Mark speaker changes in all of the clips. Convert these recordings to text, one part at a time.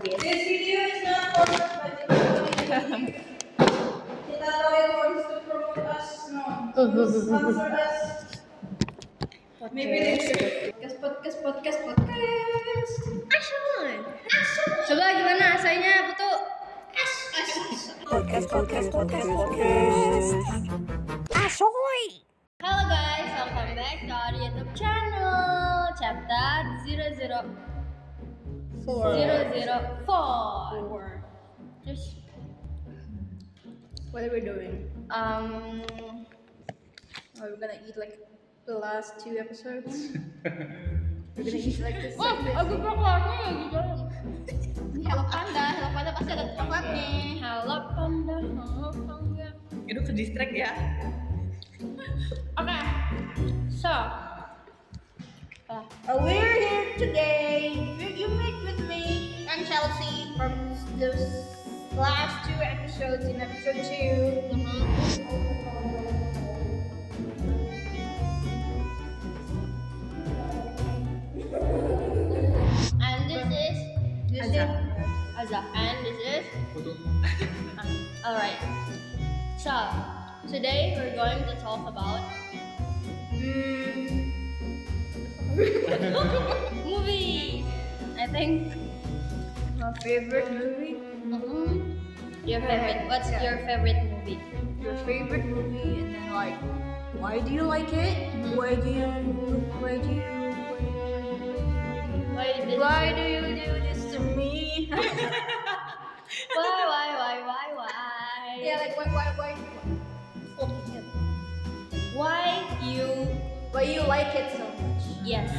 Speaker 1: This video is not sponsored by Tita. Tita Toy wants to promote us. No. Sponsor us. Maybe later. Podcast.
Speaker 2: Asyik. Coba gimana asanya Putu?
Speaker 3: Podcast.
Speaker 2: Asoy. Hello guys, welcome back to our YouTube channel. Chapter 004. Terus
Speaker 1: What are we doing? We're gonna eat like the last 2 episodes. We're gonna eat like this.
Speaker 2: aku coklatnya ya gitu.
Speaker 1: Hello Panda pasti ada coklatnya.
Speaker 2: Halo panda.
Speaker 3: Itu ke distract ya.
Speaker 2: Okay, so
Speaker 1: We're here today. You meet with me and Chelsea from those last 2 episodes in episode 2.
Speaker 2: and this is Azza, and this is alright. So today we're going to talk about movie. I think
Speaker 1: My favorite movie.
Speaker 2: your favorite. What's your favorite movie?
Speaker 1: Your favorite movie, and then like, why do you like it? Why do you do this to me?
Speaker 2: Why?
Speaker 1: Yeah, like why? Why you like it so much?
Speaker 2: Yes.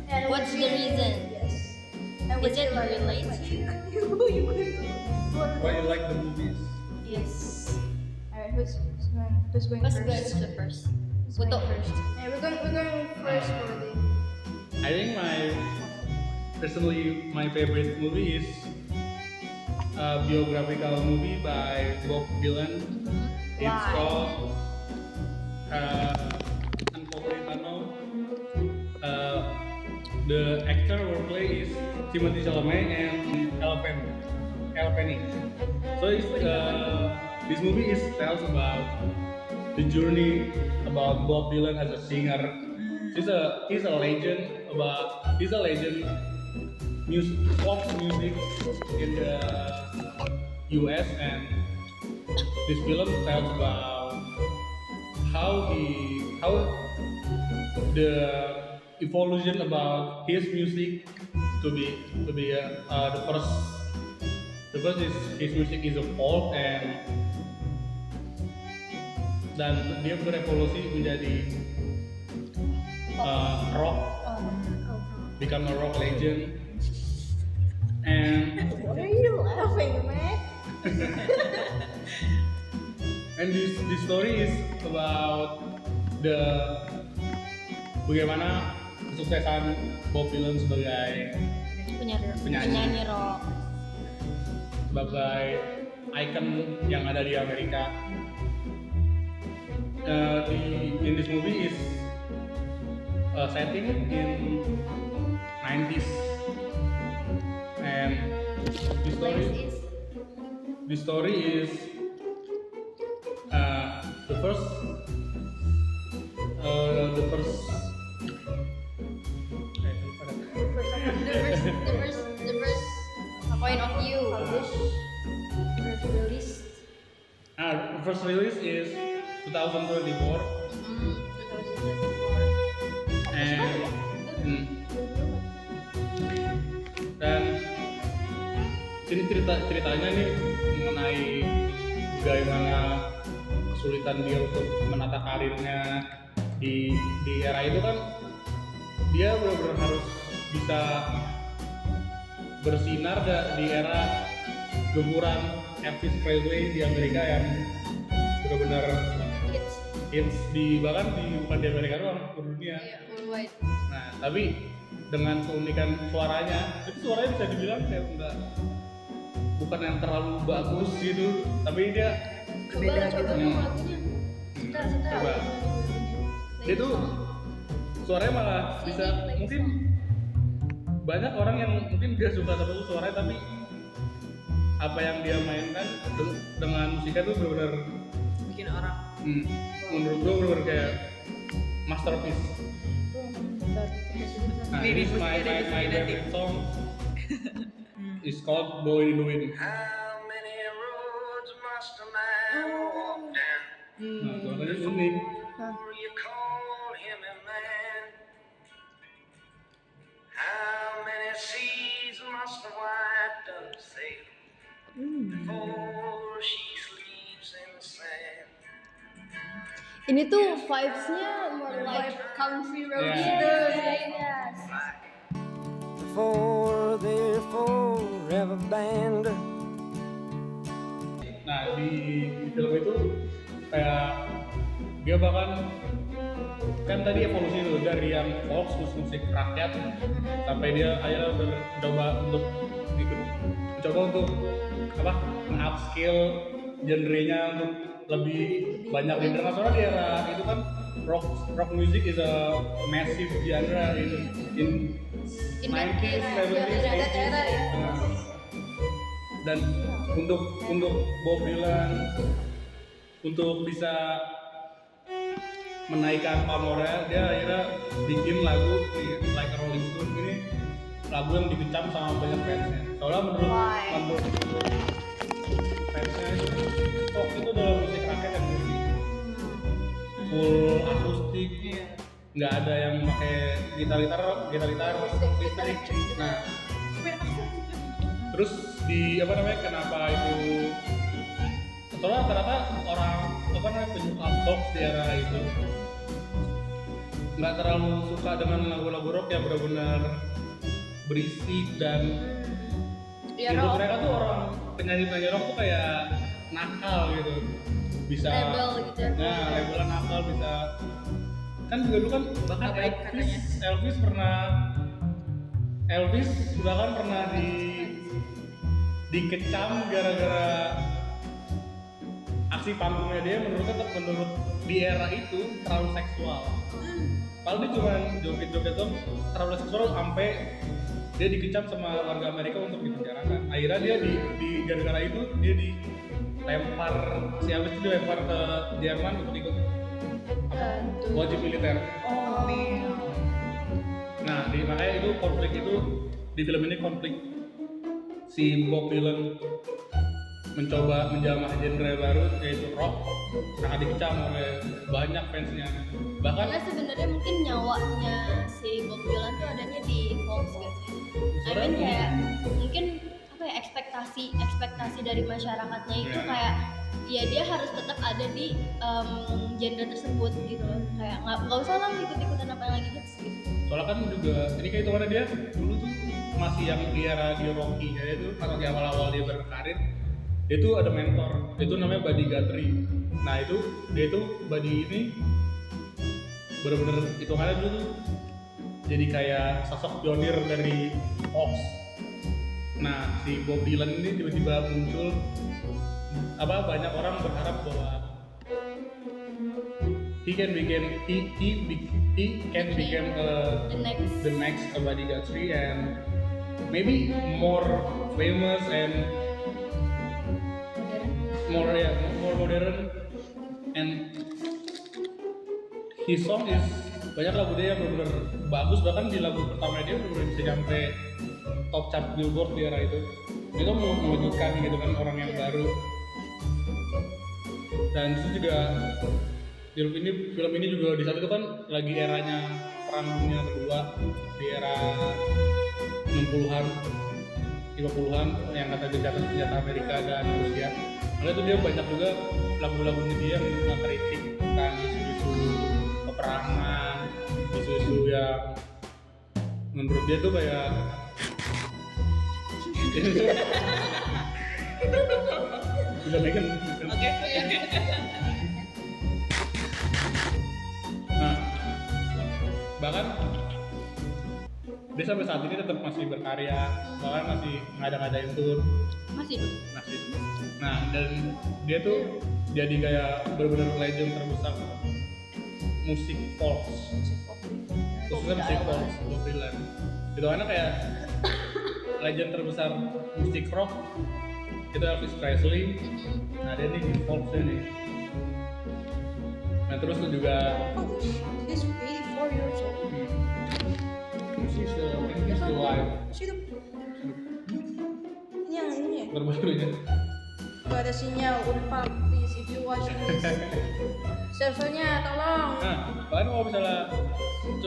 Speaker 1: And
Speaker 2: What's the reason?
Speaker 1: Yes. And
Speaker 2: Is it related?
Speaker 4: Why you like the movies?
Speaker 2: Yes.
Speaker 1: Alright, who's going
Speaker 2: Let's
Speaker 1: first?
Speaker 2: go to the first.
Speaker 1: Who's going
Speaker 2: Putu.
Speaker 1: first? Yeah, we're going first for the.
Speaker 4: I think personally my favorite movie is a biographical movie by Bob Dylan. It's
Speaker 2: Why?
Speaker 4: called Unfortunate Unknown. The actor who play is Timothée Chalamet and Elle Fanning. So this movie tells about the journey about Bob Dylan as a singer. He's a legend folk music in the US, and this film tells about how the evolution about his music to be the first is his music is a folk, and dan dia berevolusi menjadi rock, become a rock legend. And
Speaker 1: What are you laughing, man?
Speaker 4: and this story is about bagaimana kesuksesan Bob Dylan sebagai
Speaker 2: penyanyi rock.
Speaker 4: sebagai icon yang ada di Amerika. In this movie is setting in 90s, and the story is the first
Speaker 2: The first point of view.
Speaker 1: Released.
Speaker 4: the first release is 2024, and dan sini ceritanya nih mengenai bagaimana kesulitan dia untuk menata karirnya di era itu kan. Dia benar-benar harus bisa bersinar di era gempuran Elvis Presley di Amerika yang benar-benar hits bukan di Amerika doang, di dunia.
Speaker 2: Worldwide.
Speaker 4: Nah, tapi dengan keunikan suaranya, itu suaranya bisa dibilang kayak bukan yang terlalu bagus gitu, tapi dia
Speaker 2: Coba lagunya.
Speaker 4: coba. Dia tuh suaranya malah bisa, mungkin banyak orang yang mungkin gak suka sama suaranya, tapi apa yang dia mainkan dengan musiknya tuh benar-benar
Speaker 3: Bikin orang.
Speaker 4: menurut gue benar-benar kayak masterpiece. Nah,
Speaker 3: Ini
Speaker 4: this is my favorite song is called Blowing in the Wind.
Speaker 5: How many roads must a man walk down
Speaker 4: Nah, suaranya unik.
Speaker 5: before you call him a man? How many seas must a white dove sail before she sleeps in the sand?
Speaker 2: Ini tuh vibes-nya more like
Speaker 1: country road.
Speaker 2: yes.
Speaker 5: Before they're forever banned.
Speaker 4: Nah, di film itu kayak dia bahkan kan tadi evolusi dulu dari yang folk musik rakyat sampai dia akhirnya mencoba untuk apa upscale genrenya untuk lebih banyak genre. Soalnya di era itu kan rock music is a massive genre in 90s, 70s, 80s. Dan untuk Bob Dylan untuk bisa menaikkan pamornya, dia akhirnya bikin lagu like a Rolling Stone ini, lagu yang dikecam sama banyak fansnya. Soalnya menurut fansnya folk itu adalah musik rakyat yang musik full akustik, nggak ada yang pakai gitar listrik. Nah, terus di kenapa itu? Soalnya rata-rata orang penyuka folk di era itu nggak terlalu suka dengan lagu-lagu rock yang benar-benar berisik dan menurut mereka tuh orang penyanyi rock tuh kayak nakal gitu, bisa
Speaker 2: Label gitu ya.
Speaker 4: Nah, labelan nakal bisa kan juga dulu kan bahkan Elvis bahkan pernah dikecam gara-gara aksi panggungnya dia menurut di era itu terlalu seksual. Kalau dia cuma joget-joget dong terlalu seksual sampai dia dikecam sama warga Amerika untuk dipenjarakan. Akhirnya dia di gara-gara itu dia dilempar dilempar ke Jerman untuk ikut wajib militer. Nah, makanya itu konflik itu di film ini konflik si Bob Dylan mencoba menjamah genre baru yaitu rock sangat dikecam oleh banyak fansnya. Bahkan
Speaker 2: Karena sebenarnya mungkin nyawanya si Bob Dylan tuh adanya di folk gitu. I mean kayak mungkin ekspektasi dari masyarakatnya itu kayak ya dia harus tetap ada di genre tersebut gitu loh. Kayak nggak usah lah ikut-ikutan apa yang lagi hits gitu.
Speaker 4: soalnya kan juga ini kayak itu karena dia dulu tuh masih yang di era di Rocky-nya itu karena di awal-awal dia berkarir dia tuh ada mentor itu namanya Buddy Guthrie. Nah dia itu Buddy ini bener-bener itu karena dulu tuh jadi kayak sosok pionir dari Fox. Nah si Bob Dylan ini tiba-tiba muncul banyak orang berharap bahwa he can become the next Buddy Guthrie and maybe more famous and more modern, and his song is banyak lagu dia yang benar-benar bagus, bahkan di lagu pertama dia benar-benar bisa sampai top chart Billboard di era itu mau mewujudkan gitu kan orang yang baru. Dan itu juga film ini juga di saat itu kan lagi eranya perang dunia kedua di era 60-an 50-an yang kata gencatan senjata Amerika dan Rusia. Lalu itu dia banyak juga lagu-lagunya dia yang ngekritik tentang isu-isu peperangan, isu-isu yang menurut dia tuh kayak udah Megan.
Speaker 3: Oke.
Speaker 4: Nah, bahkan dia sampai saat ini tetap masih berkarya, bahkan masih ngada-ngadain tour.
Speaker 2: Masih.
Speaker 4: Nah, dan dia tuh jadi kayak benar-benar legend terbesar musik folk. Khususnya musik folk, Bob Dylan. Itu karena kayak legend terbesar musik rock itu Elvis Presley. Nah dia nih di Fox nih. Nah terus tuh juga
Speaker 1: He's 84 years old.
Speaker 4: he's still alive.
Speaker 1: Ini yang ini ya?
Speaker 4: Terbarunya.
Speaker 1: Gak ada sinyal, Unpad, please if you watch this. Servernya tolong.
Speaker 4: Nah, kalian kalau misalnya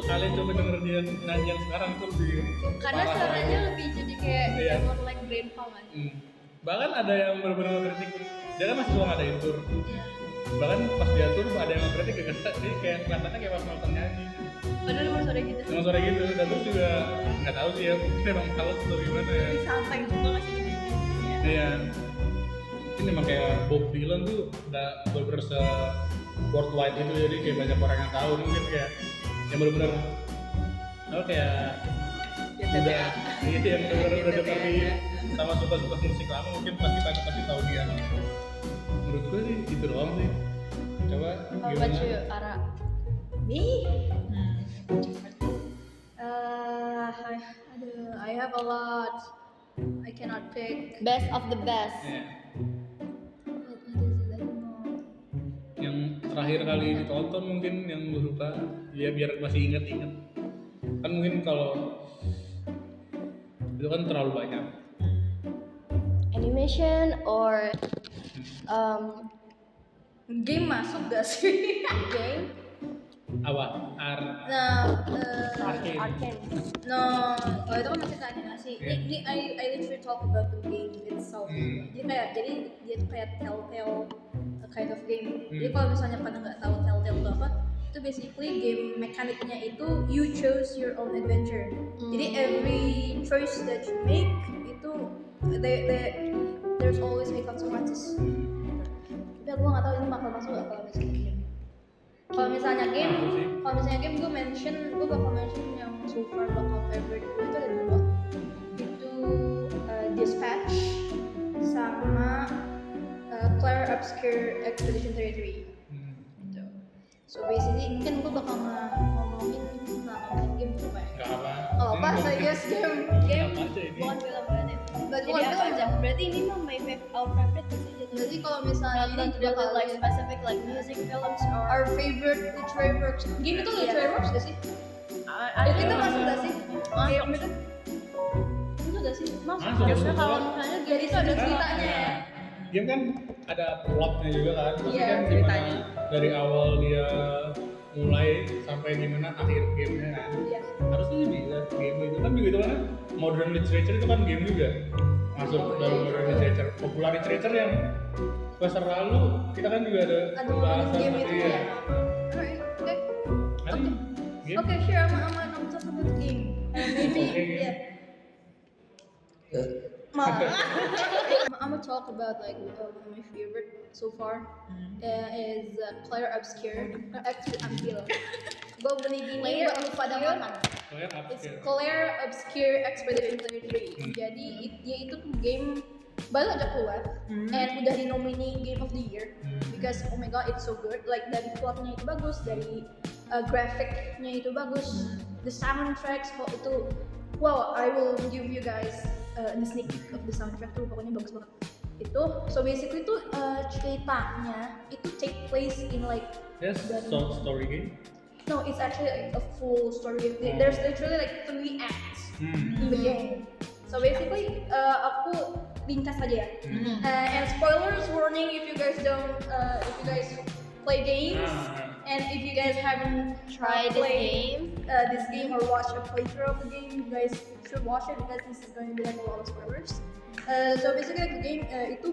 Speaker 4: kalian coba denger dia nyanyi yang sekarang itu lebih
Speaker 2: Karena
Speaker 4: parah
Speaker 2: suaranya
Speaker 4: lagi.
Speaker 2: lebih jadi kayak
Speaker 4: Iya.
Speaker 2: more like grandpa kan.
Speaker 4: Bahkan ada yang benar-benar kritik, dia kan masih suka ngadain tour. Bahkan pas dia tour ada yang kritik ke kita, dia kayak kelihatannya kayak pas nonton nyanyi.
Speaker 2: Padahal emang suara gitu.
Speaker 4: Emang suara gitu, dan terus juga nggak tahu sih ya, mungkin emang kalau atau gimana ya.
Speaker 3: Lebih santai juga nggak sih lebih ya.
Speaker 4: Iya. Ini emang kayak Bob Dylan tuh udah bener-bener se worldwide itu, jadi kayak banyak orang yang tahu, mungkin kayak yang bener-bener kayak udah iya yang bener-bener udah denger di sama suka-suka musik lama, mungkin pasti tahu dia. Menurut gue sih gitu doang sih. Coba
Speaker 2: How about
Speaker 4: gimana?
Speaker 2: you, Ara?
Speaker 1: Me? I have a lot. I cannot pick.
Speaker 2: Best of the best.
Speaker 4: Iya.
Speaker 2: What is it? I don't know.
Speaker 4: Yang terakhir kali ditonton mungkin yang lu suka, ya biar masih inget-inget. Kan mungkin kalau itu kan terlalu banyak.
Speaker 2: Animation or
Speaker 1: Game masuk gak sih?
Speaker 2: game?
Speaker 4: Apa?
Speaker 1: Nah,
Speaker 4: Arcade.
Speaker 2: Arcane.
Speaker 1: no, kalau itu kan masih ke animasi. Ini I literally talk about the game itself. Jadi dia tuh kayak telltale kind of game. Jadi kalau misalnya pada nggak tahu telltale itu apa, itu basically game mekaniknya itu you choose your own adventure. Jadi every choice that you make itu there's always a consequences. Tapi gue nggak tahu ini bakal masuk nggak kalau misalnya game. Kalau misalnya game gue bakal mention yang so far bakal favorite gue itu ada dua. Itu Dispatch sama Claire Obscure Expedition 33. Gitu. So basically mungkin gue bakal ngomongin game apa ya?
Speaker 4: Gak apa.
Speaker 1: Oh apa? So yes game.
Speaker 4: Apa aja ini?
Speaker 2: Bukan film berarti.
Speaker 1: Berarti
Speaker 2: Jadi
Speaker 1: bukan
Speaker 2: apa
Speaker 1: film.
Speaker 2: aja? Berarti ini mah my our favorite sih jatuhnya.
Speaker 1: Jadi kalau misalnya ini
Speaker 2: Not
Speaker 1: bakal
Speaker 2: really like specific like music films or
Speaker 1: our favorite literary works. Game itu literary works gak sih? Itu masuk gak sih? Game itu masuk gak sih?
Speaker 2: masuk.
Speaker 4: Masuk.
Speaker 2: Biasanya kalau misalnya
Speaker 1: Jadi itu ada ceritanya ya.
Speaker 4: Game kan ada plotnya juga kan, pasti
Speaker 1: Iya,
Speaker 4: kan
Speaker 3: ceritanya.
Speaker 4: gimana dari awal dia mulai sampai gimana akhir gamenya kan.
Speaker 1: Iya.
Speaker 4: Harusnya dilihat game itu kan juga itu kan modern literature itu kan game juga masuk dalam modern literature. Popular literature yang semester lalu kita kan juga ada
Speaker 1: Ada
Speaker 4: pembahasan
Speaker 1: game itu
Speaker 4: tadi
Speaker 1: ya. Alright, okay.
Speaker 4: Kan game.
Speaker 1: Okay, sure. I'm talk about the game. Maybe,
Speaker 4: Okay.
Speaker 1: yeah. I'm gonna talk about like one of my favorite so far is Claire Obscure. Ambil. Gue beli gini buat lu pada makan.
Speaker 4: Soalnya
Speaker 1: It's
Speaker 4: upscale.
Speaker 1: Claire Obscure Expedition 33. Jadi dia itu game baru aja keluar and udah di nomini Game of the Year because oh my god it's so good. Like dari plotnya itu bagus, dari grafiknya itu bagus, the soundtracks kok itu wow. I will give you guys the sneak peek of the soundtrack tuh pokoknya bagus banget. Itu so basically itu ceritanya itu take place in like
Speaker 4: Yes, short story game.
Speaker 1: no, it's actually like a full story. There's literally like 3 acts in the game. So basically, aku ringkas aja ya. And spoilers warning if you guys play games and if you guys haven't
Speaker 2: Try this
Speaker 1: played
Speaker 2: game.
Speaker 1: this game or watch a playthrough of the game, you guys should watch it because this is going to be like a lot of spoilers. So basically, like, the game itu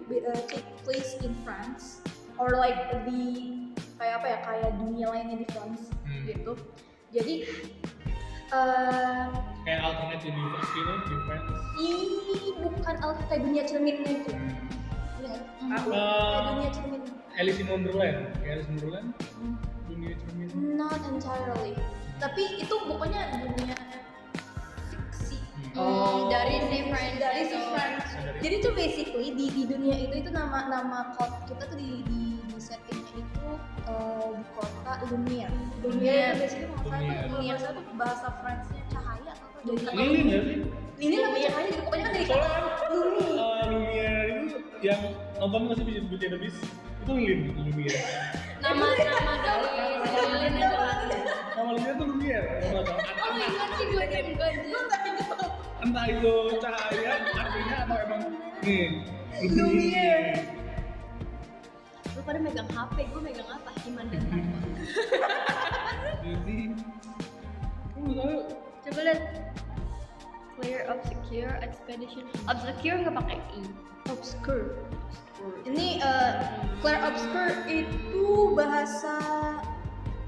Speaker 1: take place in France or like the kayak dunia lainnya di France gitu. Jadi
Speaker 4: Kayak alternate universe gitu, different.
Speaker 1: ini bukan kayak dunia cerminnya itu. Iya nggak? Kayak dunia cermin.
Speaker 4: Alice in Wonderland, kayak Alice in Wonderland. Dunia cermin.
Speaker 1: Not entirely. Tapi itu pokoknya dunia fiksi.
Speaker 2: Dari si Friends
Speaker 1: Dari si
Speaker 2: itu.
Speaker 1: France. Jadi tuh basically di dunia itu nama kota kita tuh di settingnya itu di kota Lumiere. Lumiere itu basically Lumiere itu bahasa France-nya cahaya atau apa? Jadi
Speaker 4: Lilin ya sih?
Speaker 1: ini namanya cahaya jadi pokoknya kan dari kata
Speaker 4: Soalnya
Speaker 1: Lumi.
Speaker 4: Lumiere itu yang nonton nggak sih Beauty and the Beast? Itu Lumiere.
Speaker 2: Nama dari Lilin itu kan.
Speaker 4: Nama Lumiere tuh Lumiere.
Speaker 2: Oh ingat sih gue juga.
Speaker 4: Entah itu cahaya artinya atau emang nih
Speaker 1: Lumiere.
Speaker 2: Lu pada megang HP, gue megang apa? Gimana?
Speaker 4: Beauty. Lu tahu?
Speaker 2: Coba lihat. Clear, obscure, expedition. Obscure nggak pakai i.
Speaker 1: Obscure. Ini Clair Obscur itu bahasa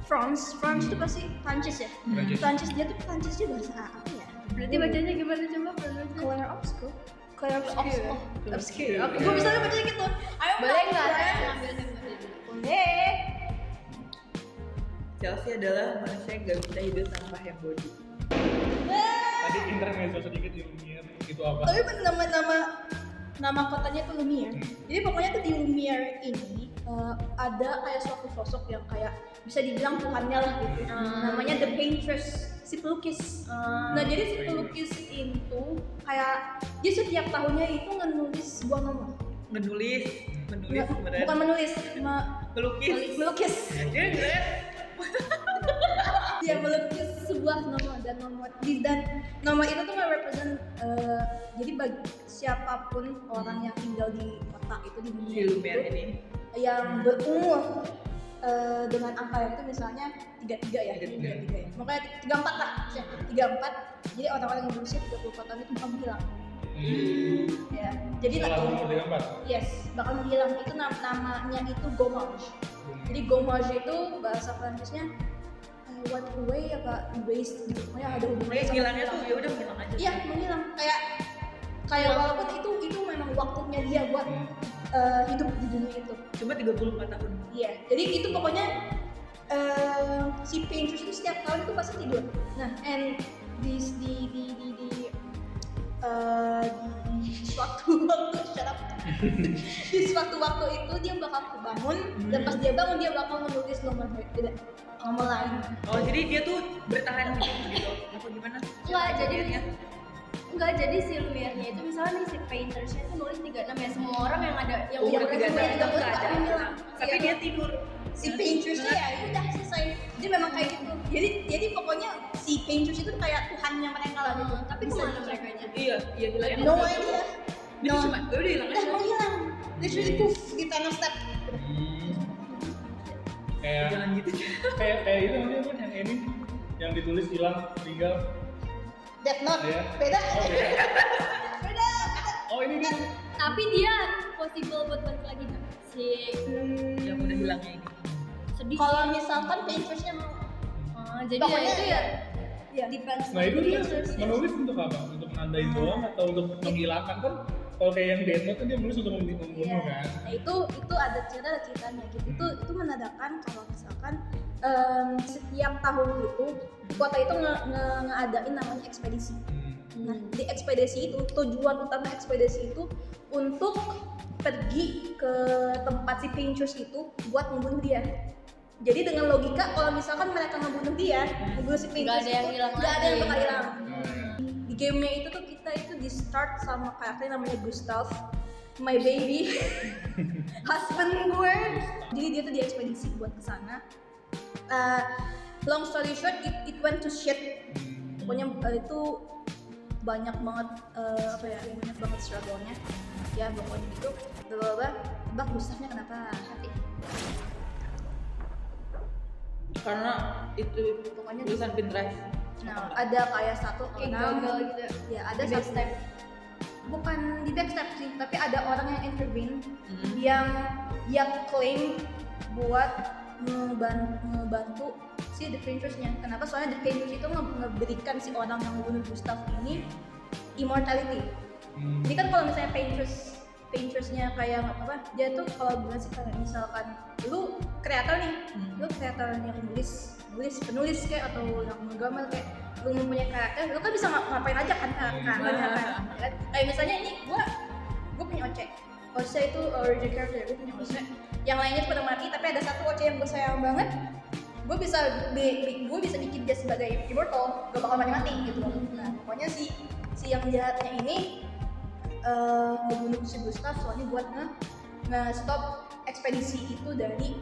Speaker 1: France. France itu pasti Prancis ya?
Speaker 4: Prancis.
Speaker 1: Prancis dia tuh Prancisnya bahasa apa ya?
Speaker 2: Berarti bacanya gimana coba?
Speaker 1: Clair Obscur. Clair Obscur.
Speaker 2: Obscur.
Speaker 1: Obscur. Oke, gue bisa bacanya gitu. Ayo
Speaker 2: Boleh nggak
Speaker 1: Fran.
Speaker 2: saya ngambil tempat ini?
Speaker 1: Boleh.
Speaker 3: Chelsea adalah manusia yang gak bisa hidup tanpa hand body.
Speaker 4: Tadi intermezzo sedikit di Lumiere itu apa?
Speaker 1: Tapi nama kotanya tuh Lumiere. Jadi pokoknya tuh di Lumiere ini ada kayak suatu sosok yang kayak bisa dibilang Tuhannya lah gitu. Namanya The Paintress, si pelukis. Nah jadi si pelukis itu kayak dia setiap tahunnya itu menulis sebuah nama.
Speaker 3: Menulis sebenarnya.
Speaker 1: Bukan menulis,
Speaker 3: Melukis.
Speaker 1: melukis.
Speaker 3: Dia jelek.
Speaker 1: Dia melukis sebuah nama dan nama itu tuh nge-represent jadi bagi siapapun orang yang tinggal di kota itu di dunia
Speaker 3: Di Lumiere
Speaker 1: itu,
Speaker 3: ini.
Speaker 1: yang berumur dengan angka yang itu misalnya 33 ya, 33 ya. Makanya 34 lah, 34. Jadi orang-orang yang berusia 34 tahun itu bakal menghilang. Ya. Jadi
Speaker 4: Setelah umur 34.
Speaker 1: yes, bakal menghilang. Itu namanya itu gommage. Jadi gommage itu bahasa Prancisnya what away apa waste gitu. Pokoknya ada hubungannya sama
Speaker 3: Hilangnya tuh
Speaker 1: hilang.
Speaker 3: ya udah hilang aja.
Speaker 1: Iya, menghilang. Kayak walaupun itu memang waktunya dia buat hidup di dunia itu.
Speaker 3: Cuma 34 tahun.
Speaker 1: Iya, jadi itu pokoknya si Paintress itu setiap tahun itu pasti tidur. Nah, and di suatu waktu di suatu waktu itu dia bakal kebangun dan pas dia bangun dia bakal menulis nomor lain.
Speaker 3: Oh jadi dia tuh bertahan gitu? Apa gimana?
Speaker 2: Enggak, jadi si Lumiere-nya itu misalnya nih si Paintress-nya itu nulis 36 ya, semua orang yang ada yang
Speaker 3: Umur
Speaker 2: umurnya
Speaker 3: 36
Speaker 2: punya 30
Speaker 3: nggak ada.
Speaker 2: tahun hilang.
Speaker 3: Tapi
Speaker 1: Iya.
Speaker 3: dia tidur.
Speaker 1: Si Paintress-nya ya udah selesai. Dia memang kayak gitu. Jadi pokoknya si Paintress itu kayak Tuhannya mereka lah gitu.
Speaker 2: Tapi kemana mereka-nya?
Speaker 3: Iya hilang.
Speaker 1: No idea.
Speaker 3: Dia cuma ya udah hilang
Speaker 1: Udah
Speaker 3: aja.
Speaker 1: menghilang. Literally poof di tanah step.
Speaker 4: Kayak
Speaker 3: Jangan gitu.
Speaker 4: kayak itu namanya apa yang ini yang ditulis hilang tinggal.
Speaker 1: Death Note.
Speaker 4: Iya.
Speaker 1: Beda.
Speaker 4: Oh, beda.
Speaker 1: Beda.
Speaker 4: Oh ini dia.
Speaker 2: Tapi dia possible buat balik lagi nggak? Si
Speaker 3: Yang udah hilangnya ini.
Speaker 2: sedih.
Speaker 1: Kalau misalkan Paintress-nya mau
Speaker 2: Jadi
Speaker 1: pokoknya
Speaker 2: ya itu ya
Speaker 1: ya
Speaker 2: depends.
Speaker 4: Nah itu dia
Speaker 2: Paintress.
Speaker 4: menulis untuk apa? Untuk menandain doang atau untuk menghilangkan kan? Kalau kayak yang Death Note kan dia menulis untuk membunuh
Speaker 1: Iya.
Speaker 4: kan?
Speaker 1: Nah, itu ada ceritanya gitu. Itu menandakan kalau misalkan setiap tahun itu kota itu ngadain namanya ekspedisi. Nah, di ekspedisi itu tujuan utama ekspedisi itu untuk pergi ke tempat si Paintress itu buat membunuh dia. Jadi dengan logika kalau misalkan mereka membunuh dia, membunuh si Paintress
Speaker 2: Nggak ada yang
Speaker 1: itu,
Speaker 2: hilang
Speaker 1: nggak ada yang
Speaker 2: lagi.
Speaker 1: bakal hilang. Di gamenya itu tuh kita itu di start sama karakter namanya Gustav, my baby, husband gue. Jadi dia tuh di ekspedisi buat kesana. Long story short, it went to shit. Pokoknya itu banyak banget banyak banget struggle-nya. Ya pokoknya gitu. Tebak Gustavnya kenapa hati?
Speaker 3: Karena itu
Speaker 1: Pokoknya
Speaker 3: tulisan Pinterest.
Speaker 1: Nah, ada kayak satu
Speaker 2: Kayak
Speaker 1: orang,
Speaker 2: gagal gitu.
Speaker 1: ya ada
Speaker 2: Di
Speaker 1: satu,
Speaker 2: backstab.
Speaker 1: bukan di backstab sih, tapi ada orang yang intervene yang dia claim buat ngebantu si The Paintress-nya. Kenapa? Soalnya The Paintress itu ngeberikan si orang yang membunuh Gustav ini immortality. Jadi kan kalau misalnya Paintress-nya kayak apa? Dia tuh kalau bilang sih kayak misalkan lu kreator nih, lu kreator yang penulis kayak atau yang menggambar kayak lu mempunyai karakter, lu kan bisa ngapain aja kan karakternya kan? Kayak misalnya ini gua punya Oce itu origin character, gue punya Oce. Yang lainnya pada mati, tapi ada satu Oce yang gue sayang banget. Gue bisa bikin dia sebagai immortal, gak bakal mati gitu. Nah pokoknya si yang jahatnya ini ngebunuh si Gustav soalnya buat nge-stop ekspedisi itu dari.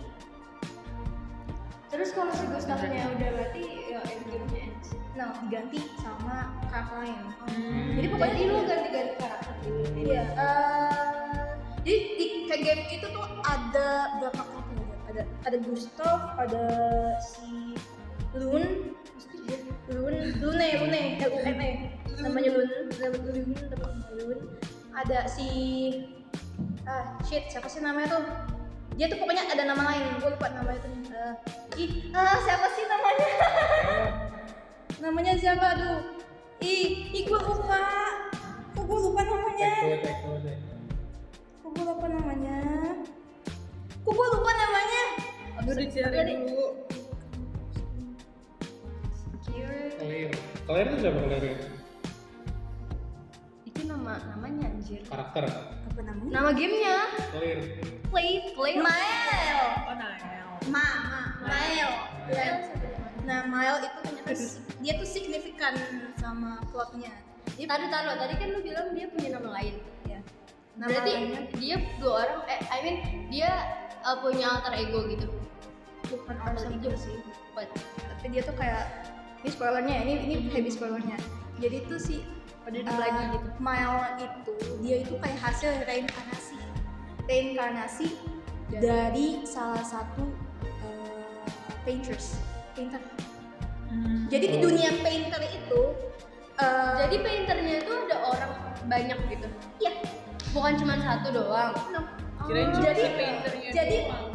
Speaker 2: Terus kalau si Gustavnya udah mati, ya endgame-nya ends.
Speaker 1: Nah, diganti sama karakter lain.
Speaker 2: Jadi pokoknya lu ganti-ganti karakter gitu.
Speaker 1: Iya. Jadi di kayak game itu tuh ada berapa karakter? Ada Gustav, ada si Lune, Lune, namanya Lune. Ada si siapa sih namanya tuh? Dia tuh pokoknya ada nama lain, gue lupa namanya tuh. Siapa sih namanya? Namanya siapa? Aduh. Gue lupa. Kok gue lupa namanya? Kok gue lupa namanya?
Speaker 3: Aduh dicari dulu.
Speaker 4: Claire itu siapa Claire?
Speaker 2: Itu namanya anjir.
Speaker 4: Karakter.
Speaker 1: Apa namanya?
Speaker 2: Nama gamenya
Speaker 4: Claire.
Speaker 2: Play.
Speaker 1: Mael.
Speaker 3: Oh Nael.
Speaker 1: Mael. Nah, Mael itu ternyata dia tuh signifikan sama plotnya.
Speaker 2: Taruh. Tadi kan lu bilang dia punya nama lain.
Speaker 1: Ya. Nama
Speaker 2: Berarti
Speaker 1: lainnya
Speaker 2: dia dua orang. Dia punya alter ego gitu.
Speaker 1: bukan alter ego sih.
Speaker 2: But
Speaker 1: Tapi dia tuh kayak ini spoilernya, ini heavy spoilernya. Jadi tuh si
Speaker 2: udah lagi gitu.
Speaker 1: Mael itu dia itu kayak hasil reinkarnasi dari salah satu painter. Jadi di dunia painter itu
Speaker 2: Jadi painternya itu ada orang banyak gitu.
Speaker 1: iya.
Speaker 2: Bukan cuma satu doang.
Speaker 3: Kirain cuma
Speaker 1: jadi
Speaker 3: si painternya doang.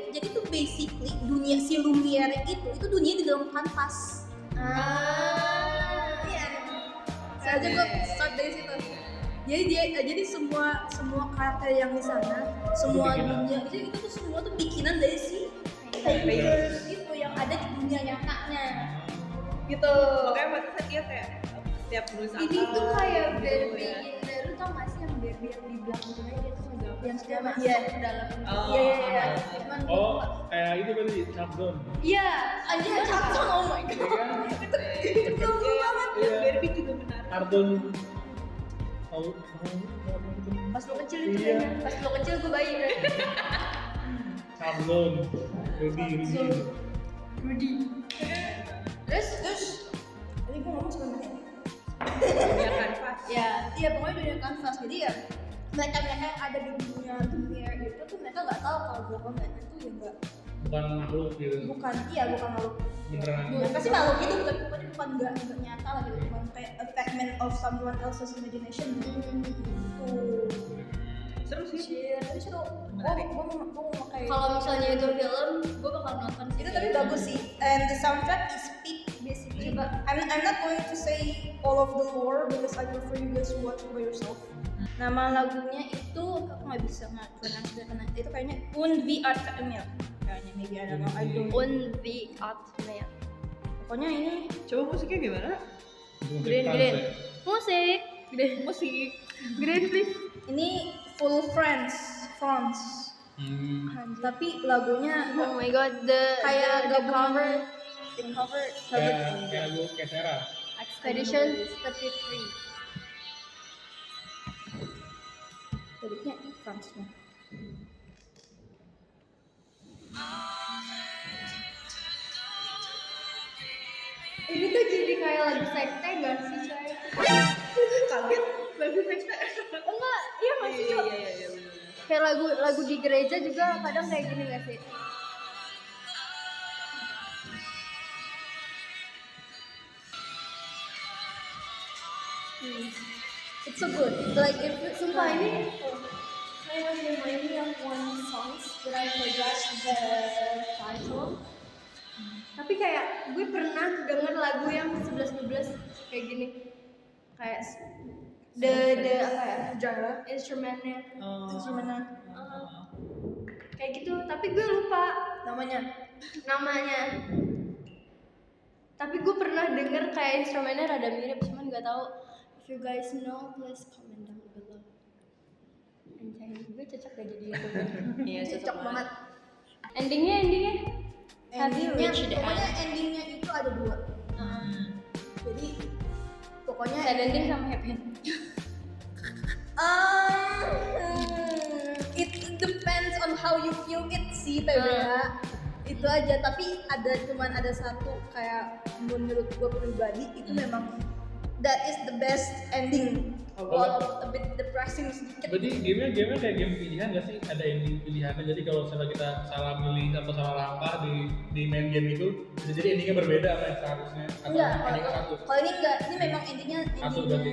Speaker 1: jadi tuh basically dunia si Lumiere itu dunia di dalam kanvas. Iya. Sengaja gue start dari situ. Jadi semua karakter yang di sana, semua
Speaker 4: Bikinan.
Speaker 1: dunia itu tuh semua tuh bikinan dari si painters itu yang ada di dunia nyatanya. Gitu.
Speaker 3: Makanya masa dia kayak tiap nulis
Speaker 2: Ini tuh kayak Barbie
Speaker 3: ya.
Speaker 2: in the, lu tau gak sih yang Barbie yang di belakang itu dia tuh ngegambar
Speaker 1: Yang
Speaker 2: dia masuk
Speaker 1: iya.
Speaker 2: ke dalam
Speaker 3: Oh.
Speaker 1: Iya. Cuman
Speaker 4: Oh, kayak itu berarti Sharp Zone.
Speaker 2: iya
Speaker 1: anjir cakep, oh my god.
Speaker 4: Iya kan?
Speaker 1: Itu belum banget.
Speaker 4: Iya.
Speaker 3: Barbie juga menarik.
Speaker 4: Kartun. Tahu?
Speaker 2: pas lu kecil itu
Speaker 4: Iya.
Speaker 2: kayaknya. Pas lu kecil gue bayi kan.
Speaker 4: Sharp Zone. Rudy.
Speaker 2: Rudy. Terus
Speaker 1: Tadi gue ngomong sebenarnya.
Speaker 3: Dunia kanvas.
Speaker 2: ya
Speaker 1: Iya, pokoknya dunia kanvas. Jadi ya mereka yang ada di dunia itu tuh mereka nggak tahu kalau belakang mereka tuh ya nggak
Speaker 4: Bukan makhluk gitu.
Speaker 1: bukan makhluk.
Speaker 4: Beneran.
Speaker 1: Mereka sih makhluk itu bukan nggak nyata lah gitu, bukan kayak a figment of someone else's imagination gitu.
Speaker 3: Seru sih.
Speaker 1: Tapi seru.
Speaker 3: Menarik.
Speaker 1: Gue mau kayak
Speaker 2: kalau misalnya itu film gue bakal nonton sih.
Speaker 1: itu tapi bagus sih. And the soundtrack is peak basically.
Speaker 2: Coba.
Speaker 1: I'm not going to say all of the lore because I prefer you guys to watch it by yourself. Nama lagunya itu aku nggak bisa pronounce karena itu kayaknya Un Vi Art Emil. Kayaknya maybe I don't know. I don't.
Speaker 2: On the Outman.
Speaker 1: Pokoknya ini
Speaker 3: Coba musiknya gimana?
Speaker 2: Green. Musik.
Speaker 3: Musik.
Speaker 2: Green please.
Speaker 1: ini full France. Tapi lagunya
Speaker 2: Oh my god, the
Speaker 1: kayak
Speaker 2: the
Speaker 1: gabungan
Speaker 2: cover
Speaker 4: Kayak lagu Kesera.
Speaker 2: Expedition 33.
Speaker 1: liriknya France nya.
Speaker 2: Ini tuh jadi kayak lagu sekte gak sih, coy?
Speaker 3: Kaget. Lagu sekte.
Speaker 2: Enggak, iya masih
Speaker 3: Iya
Speaker 2: coy.
Speaker 3: iya bener.
Speaker 2: Kayak lagu di gereja juga kadang kayak gini gak sih?
Speaker 1: It's so good. Like if
Speaker 2: Sumpah ini
Speaker 1: I was remind me of one songs that I forgot the title.
Speaker 2: tapi kayak gue pernah denger lagu yang 11-12 kayak gini. Kayak the apa ya?
Speaker 1: Genre.
Speaker 2: Instrumennya.
Speaker 1: Instrumental.
Speaker 2: Kayak gitu, tapi gue lupa
Speaker 1: Namanya.
Speaker 2: Tapi gue pernah denger kayak instrumennya rada mirip, cuman gak tahu. If you guys know, please comment down below. Anjay, gue cocok gak jadi YouTuber.
Speaker 3: Iya
Speaker 1: Cocok banget.
Speaker 2: Endingnya Have you
Speaker 1: Endingnya,
Speaker 2: reached the
Speaker 1: pokoknya
Speaker 2: end?
Speaker 1: endingnya itu ada 2. Jadi pokoknya
Speaker 2: Sad ending sama happy ending.
Speaker 1: It depends on how you feel it sih Tebra. Itu aja, tapi cuman ada satu kayak menurut gue pribadi itu memang that is the best ending. Walau a bit depressing sedikit.
Speaker 4: Berarti gamenya kayak game pilihan nggak sih? Ada ending pilihannya. Jadi kalau misalnya kita salah milih atau salah langkah di main game itu, bisa jadi endingnya berbeda sama yang seharusnya. Atau
Speaker 1: Enggak,
Speaker 4: endingnya satu.
Speaker 1: kalau ini enggak, ini memang
Speaker 4: Satu berarti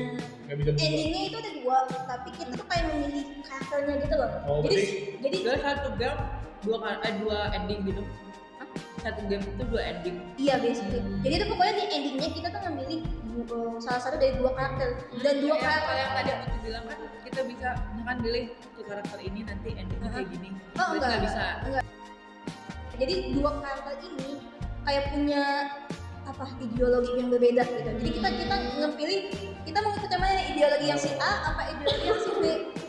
Speaker 4: nggak bisa berubah.
Speaker 1: endingnya itu ada dua, tapi kita tuh kayak memilih karakternya gitu loh.
Speaker 4: Oh,
Speaker 1: jadi
Speaker 3: Jadi satu game dua ending gitu. Satu game itu 2 ending.
Speaker 1: iya basically. Jadi itu pokoknya di endingnya kita tuh memilih salah satu dari dua karakter dan dua karakter
Speaker 3: Kalau yang tadi aku bilang kan kita bisa misalkan pilih tuh karakter ini nanti endingnya kayak gini.
Speaker 1: Oh
Speaker 3: Berarti nggak bisa.
Speaker 1: enggak. Jadi dua karakter ini kayak punya apa ideologi yang berbeda gitu. Jadi kita ngepilih kita mau ikut yang mana nih, ideologi yang si A apa ideologi yang si B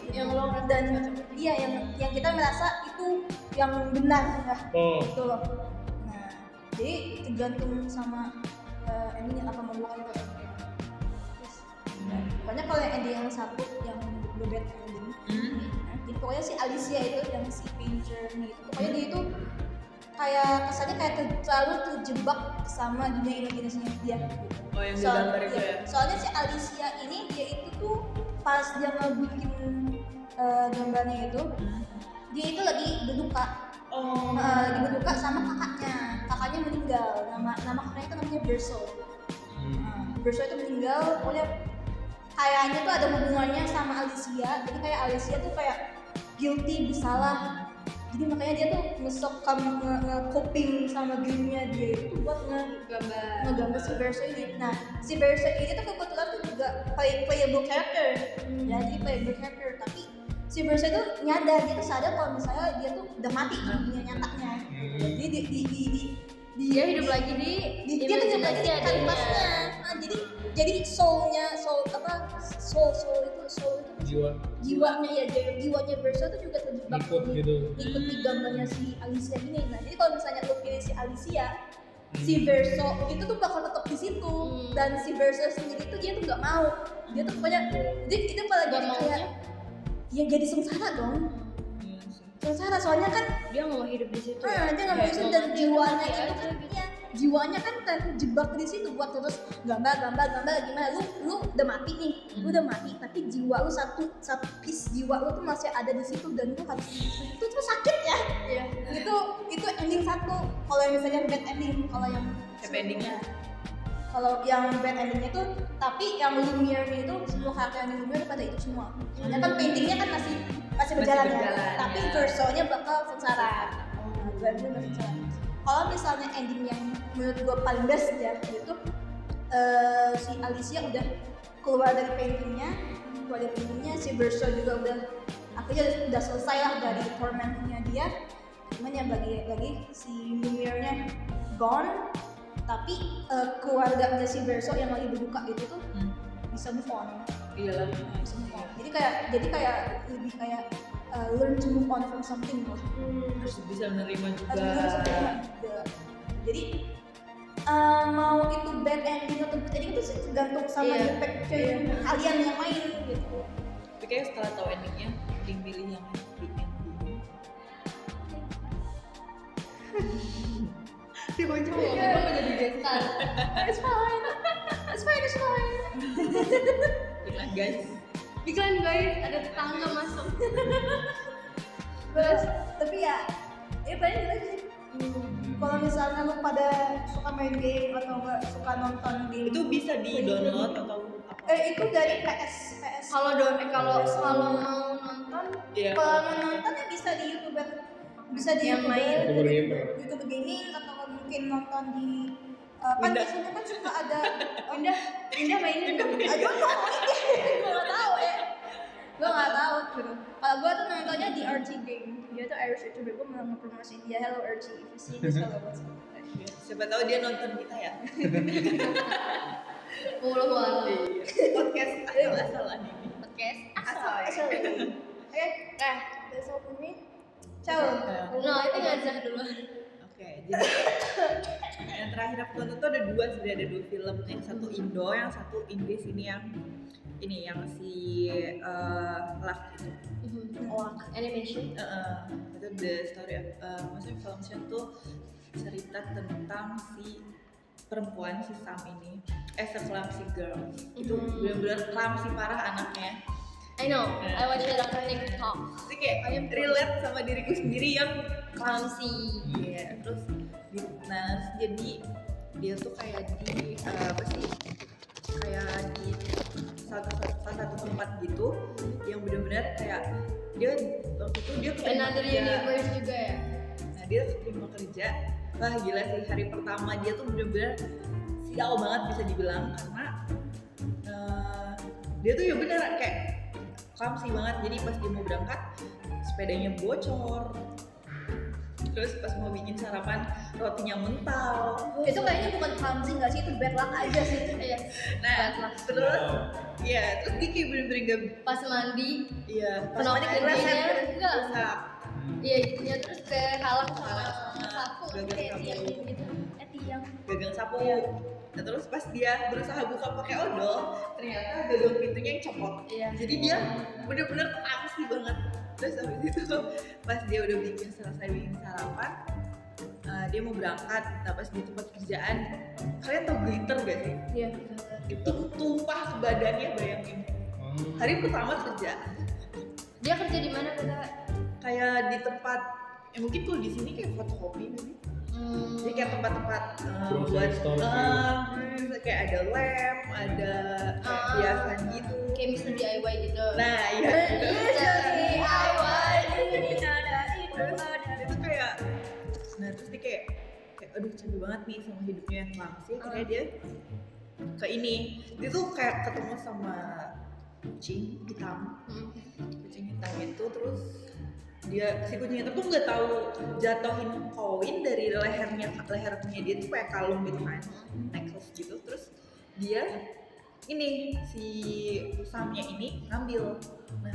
Speaker 1: yang lo dan iya yang kita merasa itu yang benar ya.
Speaker 4: Oh.
Speaker 1: Gitu loh. Nah, jadi tergantung sama endingnya apa mau dilakukan itu. Pokoknya kalau yang ending yang satu yang bad ending, jadi pokoknya si Alicia itu yang si Painter nih, pokoknya dia itu kayak kesannya kayak terlalu terjebak sama dunia imajinasinya dia. Gitu.
Speaker 3: Oh yang digambar itu ya.
Speaker 1: Soalnya si Alicia ini dia itu tuh pas dia ngebikin gambarnya itu, dia itu lagi berduka. Lagi berduka sama kakaknya meninggal. Nama kakaknya itu namanya Berso. Berso itu meninggal, pokoknya kayaknya tuh ada hubungannya sama Alicia. Jadi kayak Alicia tuh kayak guilty, bersalah. Jadi makanya dia tuh nge-coping sama gamenya dia itu buat ngegambar si Berso ini. Nah, si Berso ini tuh kebetulan tuh juga playable character. Ya, jadi playable character, tapi si Berso itu nyadar, dia tuh sadar kalau misalnya dia tuh udah mati di dunia nyatanya. Jadi
Speaker 2: Dia hidup lagi di
Speaker 1: dia tuh hidup lagi di kanvasnya. Nah, jadi soul itu jiwanya Berso tuh juga terjebak
Speaker 4: Ikut gitu.
Speaker 1: ikut di gambarnya si Alicia ini. Nah, jadi kalau misalnya lo pilih si Alicia, si Berso itu tuh bakal tetap di situ, dan si Berso sendiri tuh dia tuh nggak mau. Dia tuh pokoknya itu malah jadi kayak ya jadi sengsara dong. Sengsara soalnya kan
Speaker 2: dia nggak mau hidup di situ.
Speaker 1: dia nggak mau hidup, dan jiwanya itu kan jiwanya kan terjebak di situ buat terus gambar gimana. Lu udah mati nih, lu udah mati, tapi jiwa lu satu piece jiwa lu tuh masih ada di situ dan lu harus itu tuh sakit ya.
Speaker 2: Iya.
Speaker 1: Itu ending satu. Kalau yang misalnya bad ending, kalau yang
Speaker 3: Happy endingnya.
Speaker 1: kalau yang bad endingnya tuh, tapi yang Lumiere-nya itu semua karakter yang Lumiere pada itu semua. Soalnya kan paintingnya kan masih berjalan ya, tapi Verso-nya bakal sengsara. Verso-nya bakal sengsara. Kalau misalnya ending yang menurut gue paling best ya, itu si Alicia udah keluar dari paintingnya, si Verso juga udah akhirnya udah selesai lah dari tormentnya dia. Cuman yang bagi si Lumiere-nya gone, tapi keluarganya si Verso yang lagi berduka itu tuh bisa move on.
Speaker 3: Iya lah.
Speaker 1: Bisa move on. Jadi kayak lebih kayak learn to move on from something loh.
Speaker 3: Terus bisa menerima juga.
Speaker 1: Jadi mau itu bad ending atau good ending itu tergantung sama impact kalian yang main gitu.
Speaker 3: Tapi kayak setelah tahu endingnya, pilih yang happy ending.
Speaker 2: Tiba-tiba mau jadi gestar.
Speaker 1: It's fine.
Speaker 3: Iklan guys.
Speaker 2: Iklan guys, ada tetangga masuk.
Speaker 1: Terus tapi ya paling gitu aja. Kalau misalnya lu pada suka main game atau enggak suka nonton game,
Speaker 3: Itu bisa di-download atau apa?
Speaker 1: itu dari PS.
Speaker 2: Kalau mau nonton,
Speaker 3: Iya.
Speaker 1: Kalau mau nonton ya bisa di YouTuber, bisa di
Speaker 2: Yang main.
Speaker 1: YouTube gaming atau mungkin nonton di kan
Speaker 3: Winda.
Speaker 1: biasanya kan suka ada
Speaker 2: Indah mainin dulu.
Speaker 1: aduh gue nggak tahu ya, gue nggak tahu gitu. Kalau gue tuh nontonnya di RT Game, dia tuh Irish YouTuber, gue mau ngepromosiin dia. Hello RT, if you see this, hello what's up.
Speaker 3: Siapa tahu dia nonton kita ya.
Speaker 2: Walau
Speaker 3: Podcast asal-asalan ini.
Speaker 2: podcast
Speaker 1: Asal oke, that's all for me. Ciao.
Speaker 2: No, itu ngajak dulu.
Speaker 3: Oke, jadi yang terakhir aku tonton tuh ada dua sebenarnya, ada dua film, yang satu Indo, yang satu Inggris. Ini yang si Luck itu.
Speaker 2: Animation.
Speaker 3: Itu the story of, maksudnya filmnya tuh cerita tentang si perempuan, si Sam ini as a clumsy girl. Itu benar-benar clumsy parah anaknya.
Speaker 2: I know, I watch it on TikTok.
Speaker 3: Jadi kayak relate sama diriku sendiri yang
Speaker 2: Clumsy.
Speaker 3: Iya, terus jadi dia tuh kayak di apa sih? Kayak di salah satu tempat gitu yang benar-benar kayak dia waktu itu dia keterima
Speaker 2: Another
Speaker 3: kerja.
Speaker 2: universe juga ya.
Speaker 3: Nah, dia keterima kerja. Wah, gila sih, hari pertama dia tuh benar-benar sial banget bisa dibilang, karena dia tuh ya bener kayak clumsy banget. Jadi pas dia mau berangkat sepedanya bocor, terus pas mau bikin sarapan rotinya mental.
Speaker 1: Itu kayaknya bukan clumsy nggak sih, itu bad luck aja sih.
Speaker 2: Iya.
Speaker 3: Nah,
Speaker 2: Bad luck.
Speaker 3: terus terus dia kayak bener-bener gak,
Speaker 2: Pas mandi,
Speaker 3: pas
Speaker 2: Kenapa
Speaker 3: mandi
Speaker 2: mandinya
Speaker 3: keleset,
Speaker 2: enggak?
Speaker 3: rusak.
Speaker 2: iya ya terus kehalang sama
Speaker 3: Kehalang sama
Speaker 2: sapu
Speaker 3: gagang
Speaker 2: kayak
Speaker 3: sapu.
Speaker 2: tiang gitu. Tiang.
Speaker 3: Gagang sapu. Nah, terus pas dia berusaha buka pakai odol, ternyata gagang pintunya yang copot.
Speaker 2: Iya.
Speaker 3: Jadi dia bener-bener aksi banget. Terus habis itu pas dia udah selesai bikin sarapan, dia mau berangkat. Nah, pas di tempat kerjaan, kalian tau glitter gak sih?
Speaker 2: Iya.
Speaker 3: Itu tumpah ke badannya, bayangin. Hari pertama kerja,
Speaker 2: Dia kerja di mana kata?
Speaker 3: kayak di tempat, mungkin kalau di sini kayak fotokopi maybe. Jadi kayak tempat-tempat
Speaker 4: Grocery
Speaker 3: buat
Speaker 4: store
Speaker 3: kayak ada lem, ada hiasan gitu.
Speaker 2: Kayak Mr. DIY gitu.
Speaker 3: Nah, iya.
Speaker 2: Mr. DIY.
Speaker 3: Itu kayak, nah terus dia kayak aduh capek banget nih sama hidupnya yang clumsy. Akhirnya dia ke ini, dia tuh kayak ketemu sama kucing hitam. Kucing hitam itu terus si kucing hitam tuh nggak tahu jatohin koin dari lehernya dia tuh kayak kalung gitu kan, necklace gitu. Terus dia ini si Samnya ini ngambil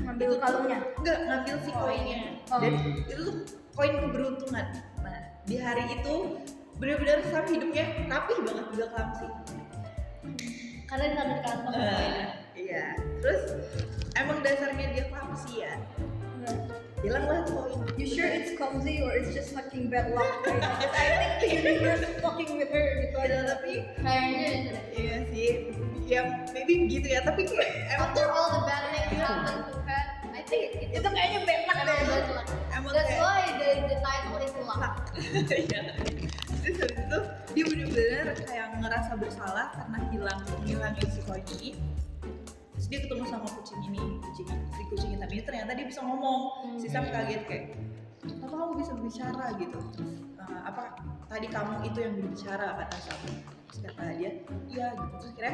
Speaker 1: Ngambil
Speaker 3: itu tuh-
Speaker 1: kalungnya?
Speaker 3: enggak, ngambil si koinnya. Dan itu tuh koin keberuntungan. Nah, di hari itu benar-benar Sam hidupnya rapih banget, juga clumsy.
Speaker 2: Karena dia ada di kantong.
Speaker 3: Iya, terus emang dasarnya dia clumsy ya, hilanglah tuh koin.
Speaker 1: You sure it's clumsy or it's just fucking bad luck? Because I think the universe is fucking with her gitu aja.
Speaker 3: Tapi
Speaker 2: Kayaknya itu deh.
Speaker 3: iya sih, ya maybe gitu ya, tapi kayak emang
Speaker 2: After all the bad things happen to her, I think
Speaker 1: Itu kayaknya bad luck
Speaker 2: emang
Speaker 1: deh.
Speaker 2: bad luck.
Speaker 3: Emang
Speaker 2: That's
Speaker 3: kayak-
Speaker 2: why the title is luck.
Speaker 3: Iya. Terus habis itu dia bener-bener kayak ngerasa bersalah karena ngilangin si koin ini. Terus dia ketemu sama kucing ini, si kucing hitam ini ternyata dia bisa ngomong. Si Sam kaget kayak, apa kamu bisa berbicara gitu? Terus apa tadi kamu itu yang berbicara, kata Sam. Terus kata dia, iya gitu. Terus kira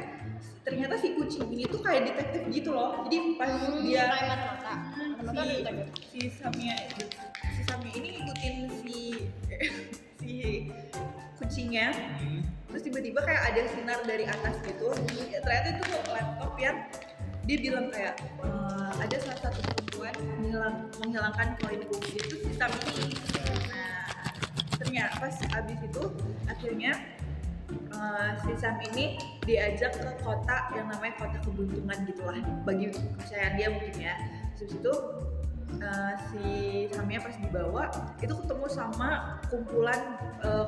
Speaker 3: ternyata si kucing ini tuh kayak detektif gitu loh. Jadi pas dia
Speaker 2: Kayak mata-mata.
Speaker 3: si Samnya ini ngikutin si kucingnya, terus tiba-tiba kayak ada sinar dari atas gitu. Ya, ternyata itu tuh laptop yang dia bilang kayak ada salah satu perempuan menghilangkan koinku gitu, si Sam ini. Nah, ternyata pas abis itu akhirnya si Sam ini diajak ke kota yang namanya kota keberuntungan gitulah, bagi kepercayaan dia mungkin ya. Terus itu si Samnya pas dibawa itu ketemu sama kumpulan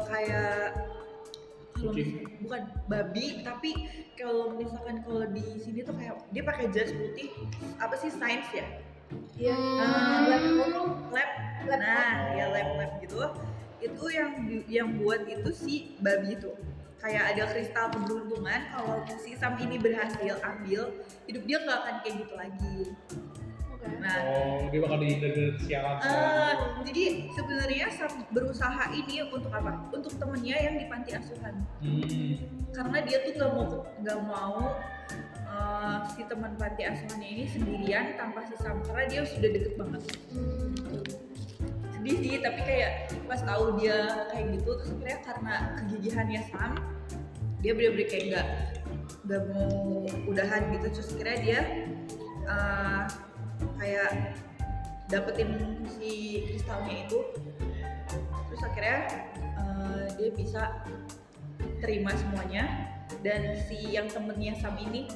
Speaker 3: kayak bukan babi, tapi kalau misalkan kalau di sini tuh kayak dia pakai jas putih, apa sih, sains ya?
Speaker 1: Iya.
Speaker 3: Lab. Nah, ya lab gitu. Itu yang buat itu si babi itu. Kayak ada kristal keberuntungan, kalau si Sam ini berhasil ambil, hidup dia nggak akan kayak gitu lagi. Nah,
Speaker 4: dia bakal dari siaran.
Speaker 3: jadi sebenarnya Sam berusaha ini untuk apa? Untuk temennya yang di panti asuhan. Karena dia tuh nggak mau si teman panti asuhannya ini sendirian tanpa si Sam, karena dia sudah deket banget. Sedih sih, tapi kayak pas tahu dia kayak gitu, terus akhirnya karena kegigihannya Sam, dia bener-bener kayak nggak mau udahan gitu. Terus akhirnya dia kayak dapetin si kristalnya itu. Terus akhirnya dia bisa diterima semuanya, dan si yang temennya Sam ini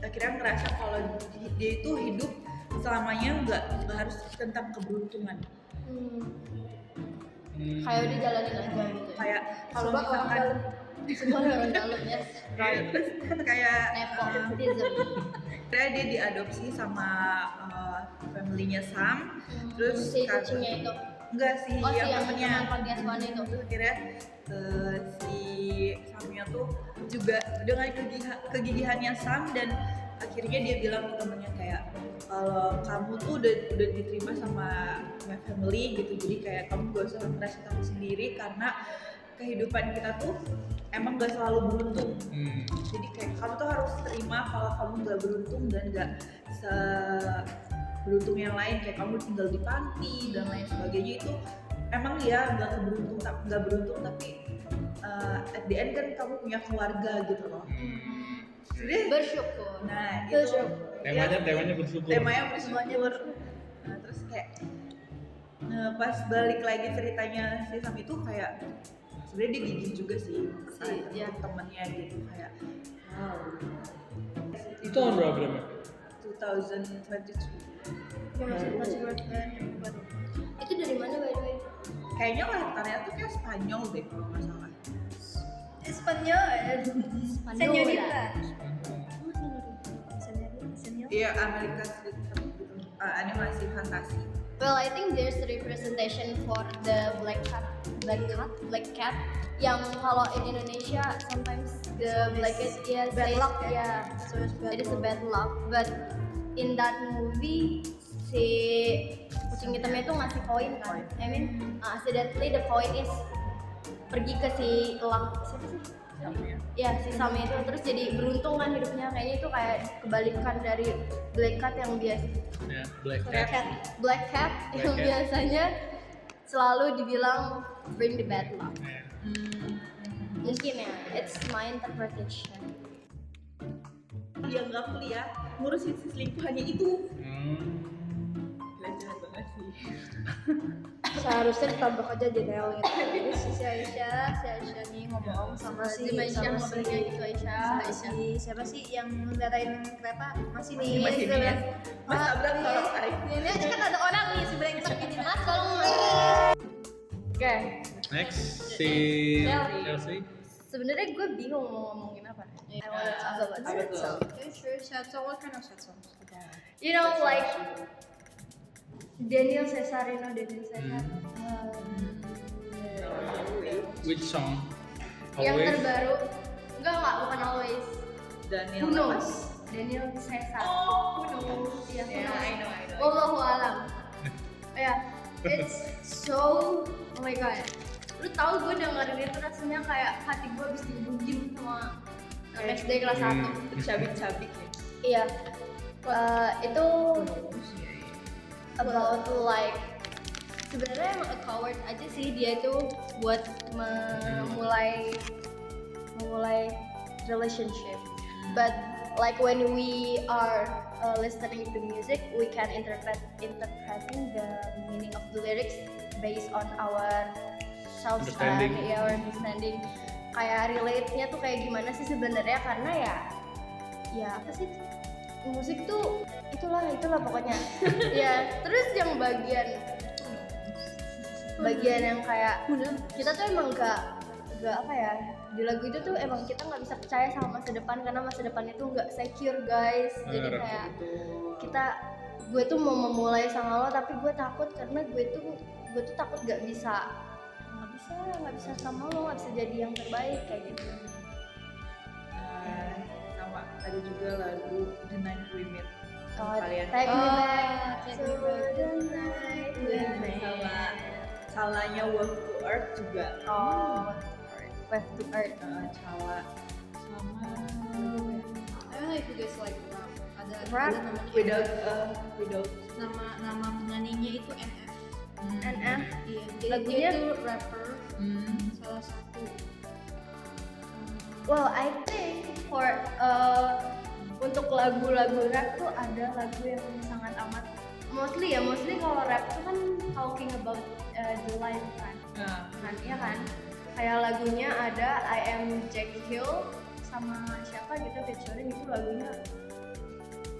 Speaker 3: akhirnya ngerasa kalau dia itu hidup selamanya nggak harus tentang keberuntungan.
Speaker 2: Kayak udah jalanin aja gitu.
Speaker 3: Kayak kalau
Speaker 2: Semua orang
Speaker 3: misalkan
Speaker 2: dalam. Semua orang dalam ya.
Speaker 3: right, terus kayak
Speaker 2: Nepotism.
Speaker 3: dia diadopsi sama family-nya Sam, terus
Speaker 2: si kucingnya itu.
Speaker 3: enggak sih
Speaker 2: Oh, si
Speaker 3: yang
Speaker 2: yang
Speaker 3: temennya.
Speaker 2: teman pantiasuhan itu.
Speaker 3: Terus akhirnya si Samnya tuh juga dengan kegigihannya Sam, dan akhirnya dia bilang ke temennya kayak kalau kamu tuh udah diterima sama my family gitu, jadi kayak kamu gak usah merasa takut sendiri karena kehidupan kita tuh emang gak selalu beruntung. Jadi kayak kamu tuh harus terima kalau kamu gak beruntung dan gak beruntung yang lain, kayak kamu tinggal di panti dan lain sebagainya, itu emang ya nggak beruntung tapi at the end kan kamu punya keluarga gitu loh. Jadi
Speaker 2: Bersyukur.
Speaker 3: nah itu
Speaker 2: Bersyukur.
Speaker 4: Temanya bersyukur.
Speaker 3: temanya bersyukur. Nah, terus kayak pas balik lagi ceritanya si Sam itu kayak sebenarnya dia gigih juga sih
Speaker 2: ya.
Speaker 3: untuk temennya gitu, kayak wow.
Speaker 4: Itu tahun berapa ya?
Speaker 3: 2022.
Speaker 2: Masih baru. Itu dari mana by the way?
Speaker 3: Kayaknya latarnya tuh kayak Spanyol deh kalau nggak salah.
Speaker 1: Espanyol. Señorita.
Speaker 3: Iya, Amerika Serikat gitu. Animasi fantasi.
Speaker 2: Well, I think there's representation for the black cat. Yang kalau in Indonesia sometimes the black cat
Speaker 1: Bad luck,
Speaker 2: yeah,
Speaker 1: So it's bad
Speaker 2: it is a
Speaker 1: luck.
Speaker 2: bad luck. But in that movie si kucing hitamnya itu ngasih koin kan. I mean, accidentally the coin is pergi ke si elang siapa sih? Ya si Sam itu, terus jadi beruntung kan hidupnya. Kayaknya itu kayak kebalikan dari black cat yang biasa.
Speaker 4: Ya, Black
Speaker 2: Black
Speaker 4: Cat.
Speaker 2: cat yang
Speaker 4: Cat.
Speaker 2: biasanya selalu dibilang bring the bad luck.
Speaker 4: Ya.
Speaker 2: Mungkin ya, it's my interpretation.
Speaker 3: Dia nggak kuliah ngurusin si selingkuhannya itu. Gila, jahat banget sih.
Speaker 1: Seharusnya ditabrak aja jendela gitu. Jadi si Aisyah nih ngomong sama si siapa sih yang ngeliatin kereta masih nih.
Speaker 3: Masih
Speaker 1: gitu
Speaker 3: nih,
Speaker 1: kan.
Speaker 3: Mas tabrak tolong tarik.
Speaker 1: Ini aja kan ada orang nih sebenarnya kita gini mas tolong.
Speaker 2: Oke,
Speaker 4: Next si
Speaker 2: Chelsea.
Speaker 4: Chelsea.
Speaker 2: sebenarnya gue bingung mau ngomongin apa.
Speaker 3: Apa tuh?
Speaker 1: Sad song, what kind of sad songs?
Speaker 2: You know, like Daniel Cesar.
Speaker 4: Which song?
Speaker 2: Yang
Speaker 4: Always.
Speaker 2: terbaru. Enggak, bukan always.
Speaker 3: Daniel.
Speaker 2: Who knows? Daniel Cesar.
Speaker 3: Oh, who knows?
Speaker 2: Iya, who
Speaker 3: Yeah,
Speaker 2: knows?
Speaker 3: I know.
Speaker 2: Wallahu alam. Ya, it's so, oh my god. Lu tahu gue dengerin itu rasanya kayak hati gue habis dibujuk sama anak SD kelas 1.
Speaker 3: Cabik-cabik ya.
Speaker 2: Iya. Itu
Speaker 3: Iya.
Speaker 2: about like sebenarnya emang a coward aja sih dia itu buat memulai relationship. But like when we are listening to music, we can interpreting the meaning of the lyrics based on our
Speaker 4: Understanding.
Speaker 2: our understanding. Kayak relate-nya tuh kayak gimana sih sebenarnya, karena ya apa sih, musik tuh itulah pokoknya. Ya, terus yang bagian yang kayak kita tuh emang gak apa ya, di lagu itu tuh emang kita nggak bisa percaya sama masa depan karena masa depan itu nggak secure guys. Jadi
Speaker 4: Bener.
Speaker 2: kayak gue tuh mau memulai sama lo tapi gue takut karena gue tuh takut nggak bisa sama lo, nggak bisa jadi yang terbaik kayak gitu.
Speaker 3: Sama ada juga lagu The Night We Met.
Speaker 2: Oh,
Speaker 3: Kalian
Speaker 2: take me back
Speaker 1: Take
Speaker 2: to
Speaker 1: Me Back.
Speaker 2: the night we
Speaker 3: sama
Speaker 2: met.
Speaker 3: salahnya Wave to Earth juga.
Speaker 2: Wave to Earth.
Speaker 3: Cala sama
Speaker 1: I don't know if you guys like rap. Ada
Speaker 2: Rap?
Speaker 1: namanya
Speaker 3: without
Speaker 1: nama penyanyinya itu NF.
Speaker 2: NF.
Speaker 1: Iya, jadi
Speaker 2: Lagunya?
Speaker 1: dia tuh rapper salah satu.
Speaker 2: Well, I think for untuk lagu-lagu rap tuh ada lagu yang sangat amat mostly kalau rap tuh kan talking about the life kan, iya kan. Kayak lagunya ada I Am Jack Hill sama siapa gitu featuring itu lagunya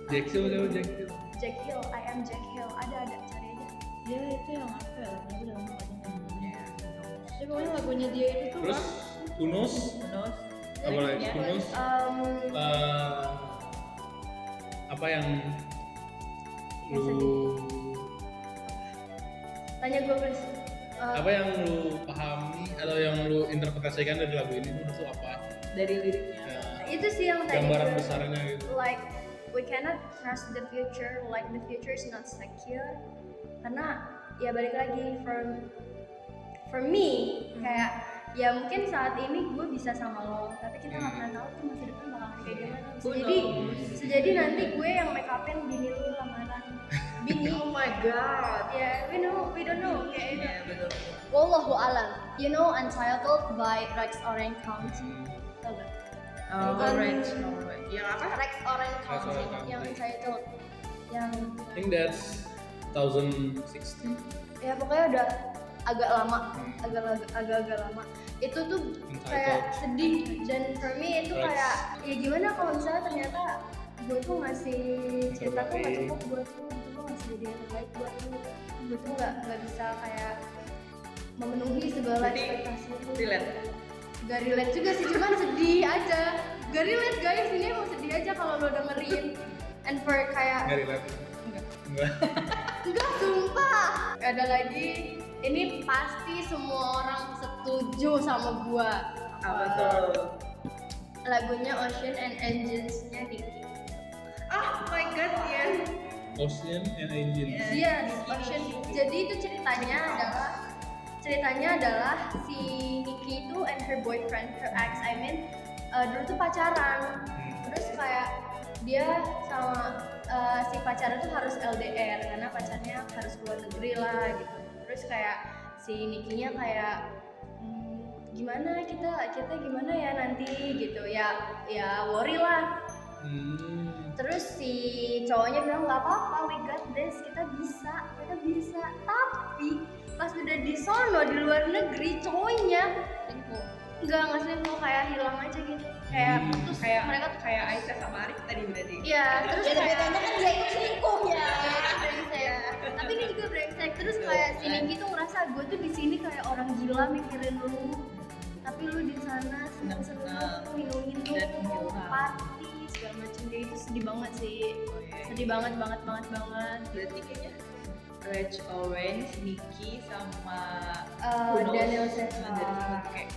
Speaker 4: Jackson jauh Jackson.
Speaker 2: Jack Hill, I Am Jack Hill, ada cari aja.
Speaker 1: Ya itu yang apa ya? Aku udah lama gak dengerin. Ya pokoknya lagunya dia itu tuh
Speaker 4: Terus Unos,
Speaker 3: Terus
Speaker 4: apa lagi? Unos, apa yang lu
Speaker 2: Tanya gue please.
Speaker 4: apa yang lu pahami atau yang lu interpretasikan dari lagu ini itu apa?
Speaker 3: dari liriknya.
Speaker 4: Nah,
Speaker 2: Itu sih yang tadi
Speaker 4: gambaran
Speaker 2: gue-
Speaker 4: besarnya gitu.
Speaker 2: like we cannot trust the future, like the future is not secure. Karena ya balik lagi for me kayak ya mungkin saat ini gue bisa sama lo, tapi kita nggak pernah tahu tuh masa depan bakal kayak gimana. Bisa jadi nanti gue yang make upin bini lu lamaran bini.
Speaker 3: Oh my god.
Speaker 2: Ya, we don't know kayak gitu.
Speaker 3: Iya betul.
Speaker 2: Wallahu alam. You know Untitled by Rex Orange County. Tau gak?
Speaker 3: Orange. Yang apa?
Speaker 2: Rex Orange County
Speaker 4: Orange County.
Speaker 2: yang Untitled. Yang
Speaker 4: I think that's 2016.
Speaker 2: ya pokoknya udah agak lama, agak lama. Itu tuh kayak sedih dan for me itu
Speaker 4: Rex.
Speaker 2: kayak ya gimana kalau misalnya ternyata gue tuh ngasih cerita tuh nggak cukup buat lu, gue ngasih jadi yang terbaik buat lu, gue tuh nggak bisa kayak memenuhi segala
Speaker 3: Jadi,
Speaker 2: ekspektasi lu.
Speaker 3: relate.
Speaker 2: Gak relate juga sih, cuman sedih aja. Gak relate guys, ini emang sedih aja kalau lo dengerin. And for
Speaker 4: Nggak
Speaker 2: kayak
Speaker 4: relate. Enggak.
Speaker 2: enggak sumpah. Ada lagi, ini pasti semua orang setuju sama gua.
Speaker 3: Apa tuh?
Speaker 2: Lagunya Ocean and Engines-nya Nicki.
Speaker 3: Oh my god ya.
Speaker 4: Ocean and Engine.
Speaker 2: Iya, Ocean. Jadi itu ceritanya adalah si Nicki itu and her boyfriend, her ex, I mean, dulu tuh pacaran. Terus kayak dia sama si pacarnya tuh harus LDR karena pacarnya harus keluar negeri lah gitu. Terus kayak si Nicki-nya kayak gimana kita gimana ya nanti gitu ya worry lah. Terus si cowoknya bilang nggak apa-apa, we got this, kita bisa. Tapi pas udah di sono di luar negeri cowoknya nggak selingkuh, kayak hilang aja gitu, kayak putus.
Speaker 3: Kayak
Speaker 2: Mereka tuh
Speaker 3: kayak Aisyah sama Arif tadi berarti.
Speaker 2: iya, terus
Speaker 1: Ya
Speaker 2: kayak
Speaker 1: bedanya kan dia itu selingkuh ya.
Speaker 2: brengsek. Tapi ini juga brengsek. Terus kayak si Nicki tuh ngerasa gue tuh di sini kayak orang gila mikirin lu, tapi lu di sana seneng-seneng minum
Speaker 3: Dan hilang.
Speaker 2: party segala macam. Dia itu sedih banget sih, sedih banget.
Speaker 3: Berarti kayaknya Red Orange, Nicki sama
Speaker 2: Daniel
Speaker 3: Dari
Speaker 2: Sesma.
Speaker 3: kayak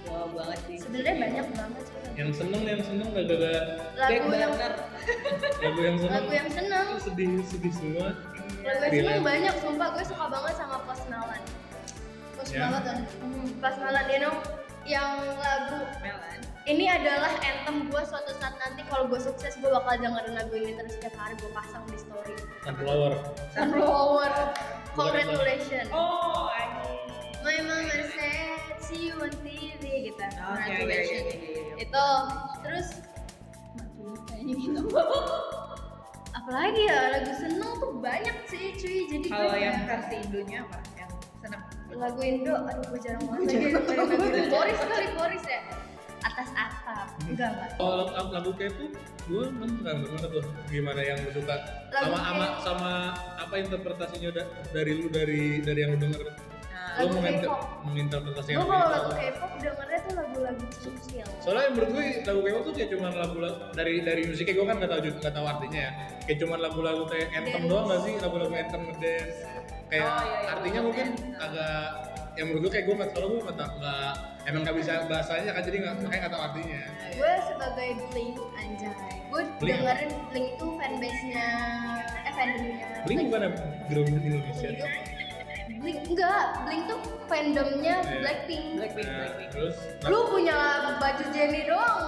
Speaker 3: wow banget sih.
Speaker 2: Sebenarnya banyak banget sih
Speaker 4: Yang seneng gak
Speaker 2: lagu yang
Speaker 4: lagu yang seneng.
Speaker 2: lagu yang seneng.
Speaker 4: Sedih semua.
Speaker 2: Lagu yang seneng banyak, sumpah gue suka banget sama Post Malone.
Speaker 1: Post
Speaker 4: Ya.
Speaker 1: banget kan.
Speaker 2: Post Malone, you know, yang lagu
Speaker 3: Melan.
Speaker 2: ini adalah anthem gue suatu saat nanti kalau gue sukses gue bakal dengerin lagu ini terus setiap hari gue pasang di story.
Speaker 4: Sunflower.
Speaker 2: Sunflower, congratulations.
Speaker 3: Oh,
Speaker 2: My mama said see you on TV gitu.
Speaker 3: Oke,
Speaker 2: Congratulations.
Speaker 3: iya.
Speaker 2: Itu terus
Speaker 1: Kayaknya gitu.
Speaker 2: apalagi ya lagu seneng tuh banyak sih cuy. Jadi gue
Speaker 3: Kalau yang
Speaker 2: kayak-
Speaker 3: versi Indonya apa? Yang senang.
Speaker 2: lagu Indo, aduh gue jarang banget lagi dengerin lagu Boris ya. Atas atap, enggak.
Speaker 4: Kalau lagu K-pop, gue beneran tuh gimana yang lu suka
Speaker 2: Lagu
Speaker 4: sama apa interpretasinya dari yang lu denger.
Speaker 3: Nah,
Speaker 4: Lu
Speaker 2: Lagu K-pop.
Speaker 4: menginterpretasikan
Speaker 2: Gue kalau
Speaker 4: gitu.
Speaker 2: lagu K-pop dengernya tuh lagu-lagu chill.
Speaker 4: Soalnya menurut gue lagu K-pop tuh kayak cuman lagu dari musiknya gue kan nggak tahu artinya ya. Kayak cuman lagu-lagu kayak anthem doang nggak sih, lagu-lagu anthem ngedance. Kayak
Speaker 3: Oh, iya,
Speaker 4: artinya mungkin agak yang menurut gue kayak gue emang nggak bisa bahasanya kan, jadi makanya nggak tahu artinya.
Speaker 2: Gue sebagai Blink anjay, gue
Speaker 4: Blink apa?
Speaker 2: dengerin Blink itu fanbase-nya, fandomnya.
Speaker 4: Blink bukan grup Indonesia.
Speaker 2: Blink enggak, Blink tuh fandomnya
Speaker 4: Iya.
Speaker 2: Blackpink.
Speaker 3: Blackpink.
Speaker 4: Terus
Speaker 2: Lu punya baju Jennie doang.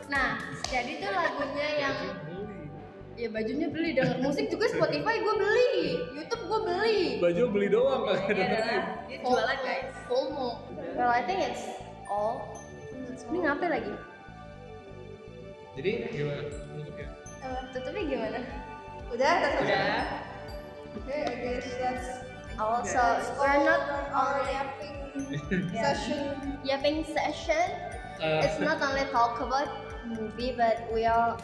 Speaker 2: Nah, jadi tuh lagunya yang ya bajunya beli, denger musik juga Spotify gue beli, YouTube gue beli.
Speaker 4: baju beli doang kagak
Speaker 3: Ini
Speaker 4: dengerin.
Speaker 3: adalah dia jualan guys.
Speaker 2: FOMO. Well, I think it's all. Ini ngapain lagi?
Speaker 4: Jadi gimana tutupnya?
Speaker 2: Tutupnya gimana?
Speaker 1: Udah.
Speaker 3: Udah.
Speaker 1: Okay, I guess that's
Speaker 2: Also, we're not only
Speaker 1: wrapping session.
Speaker 2: Yapping session. It's not only talk about movie, but we are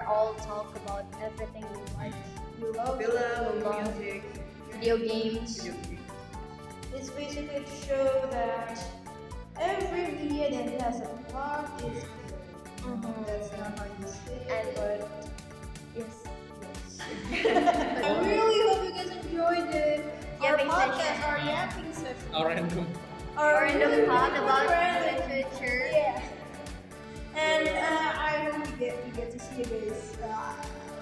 Speaker 2: all talk about everything we like. You love,
Speaker 3: Film,
Speaker 2: you love
Speaker 3: music,
Speaker 2: video games.
Speaker 3: video game.
Speaker 1: It's basically to show that every video that has a plot is good. That's not how you say it,
Speaker 2: And
Speaker 1: but
Speaker 2: yes.
Speaker 1: I really hope you guys enjoyed our
Speaker 2: Yapping
Speaker 1: podcast,
Speaker 2: session.
Speaker 1: our yapping session.
Speaker 4: Our random.
Speaker 1: Our
Speaker 2: Random
Speaker 1: really
Speaker 2: thought about
Speaker 1: random-
Speaker 2: literature.
Speaker 1: Yeah. And I hope we get to see you guys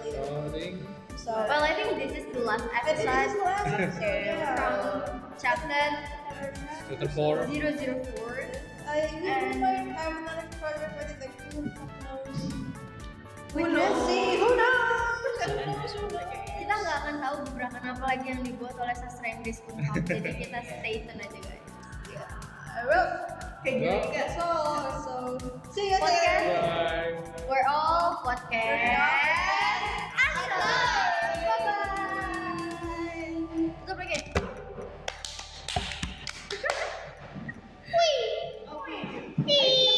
Speaker 1: later.
Speaker 4: Starting.
Speaker 1: So
Speaker 2: Well, I think this is the last
Speaker 1: I think this is the
Speaker 2: episode
Speaker 1: last episode. Yeah.
Speaker 2: from chapter
Speaker 4: Chapter 4.
Speaker 2: 004.
Speaker 1: We might have another project with it, like who knows?
Speaker 2: Who
Speaker 1: We'll
Speaker 2: knows?
Speaker 1: see. Who knows? Who knows? Who knows?
Speaker 2: Kita nggak akan tahu gebrakan apa lagi yang dibuat oleh sastra Inggris Unpad. Jadi kita stay tune aja guys.
Speaker 1: Well,
Speaker 3: Kayak gini
Speaker 4: Well.
Speaker 3: guys.
Speaker 1: so see you
Speaker 2: Podcast.
Speaker 1: later.
Speaker 4: Bye.
Speaker 2: We're all podcast. Wih.